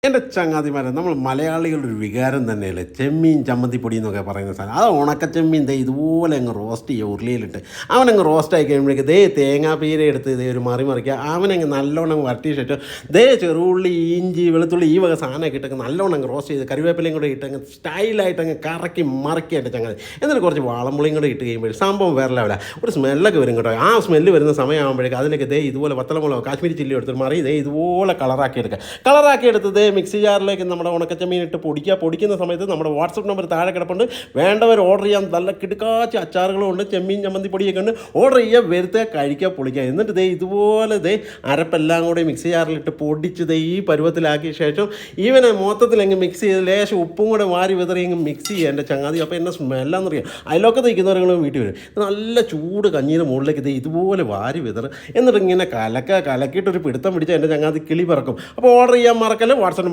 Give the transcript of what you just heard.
എൻ്റെ ചങ്ങാതിമാരെ നമ്മൾ മലയാളികളുടെ ഒരു വികാരം തന്നെയല്ലേ ചെമ്മീൻ ചമ്മന്തിപ്പൊടി എന്നൊക്കെ പറയുന്ന സാധനം. അത് ഉണക്കച്ചമ്മീൻ ദേ ഇതുപോലെ അങ്ങ് റോസ്റ്റ് ചെയ്യുക ഉരുളിയിലിട്ട് അവനങ്ങ് റോസ്റ്റായി കഴിയുമ്പോഴേക്ക് ദേ തേങ്ങാപ്പീര എടുത്ത് ഇതേ ഒരു മറിക്കുക അവനങ്ങ് നല്ലോണം വരട്ടി ശേഷം ദേ ചെറുള്ളി ഇഞ്ചി വെളുത്തുള്ളി ഈ വക സാധനമൊക്കെ ഇട്ടങ്ങ് നല്ലോണം അങ്ങ് റോസ്റ്റ് ചെയ്ത് കറിവേപ്പിലയും കൂടെ ഇട്ടങ്ങ് സ്റ്റൈലായിട്ട് അങ്ങ് കറക്കി മറക്കിയായിട്ട് ചങ്ങാതി എന്നിട്ട് കുറച്ച് വാളമ്പുളിയും കൂടെ ഇട്ട് കഴിയുമ്പോൾ സംഭവം വേറെ ലെവല ഒരു സ്മെല്ലൊക്കെ വരും കേട്ടോ. ആ സ്മെല്ല് വരുന്ന സമയമാകുമ്പോഴേക്ക് അതിലേക്ക് ദേ ഇതുപോലെ വത്തലമുളകോ കാശ്മീരി ചില്ലി എടുത്തിട്ട് മറി ദേ ഇതുപോലെ കളറാക്കി എടുത്ത് ദേ മിക്സി ജാറിലേക്ക് നമ്മുടെ ഉണക്കച്ചമ്മീൻ ഇട്ട് പൊടിക്കുന്ന സമയത്ത് നമ്മുടെ വാട്സപ്പ് നമ്പർ താഴെ കിടപ്പുണ്ട്. വേണ്ടവർ ഓർഡർ ചെയ്യാൻ നല്ല കിടുക്കാച്ച അച്ചാറുകളും ഉണ്ട്, ചെമ്മീൻ ചമ്മന്തി പൊടിയൊക്കെ ഉണ്ട്. ഓർഡർ ചെയ്യുക, വരുത്തുക, കഴിക്കുക, പൊളിക്കുക. എന്നിട്ട് ദേ ഇതുപോലെ ദേ അരപ്പെല്ലാം കൂടി മിക്സി ജാറിലിട്ട് പൊടിച്ച് ദേ ഈ പരുവത്തിലാക്കിയ ശേഷം ഇവനെ മൊത്തത്തിൽ അങ്ങ് മിക്സ് ചെയ്ത് ലേശം ഉപ്പും കൂടെ വാരി വിതറി അങ്ങ് മിക്സ് ചെയ്യുക എൻ്റെ ചങ്ങാതി. അപ്പോൾ എന്നെ സ്മെല്ലാന്നറിയാം. അതിലൊക്കെ തയ്ക്കുന്നവരെങ്കിലും വീട്ടിൽ വരും. നല്ല ചൂട് കഞ്ഞീൻ്റെ മുകളിലേക്ക് ദേ ഇതുപോലെ വാരി വിതറ് എന്നിട്ട് ഇങ്ങനെ കലക്കിയിട്ടൊരു പിടുത്തം പിടിച്ചാൽ എൻ്റെ ചങ്ങാതി കിളി പറക്കും. അപ്പോൾ ഓർഡർ ചെയ്യാൻ മറക്കല്ലേ. വാട്സപ്പ്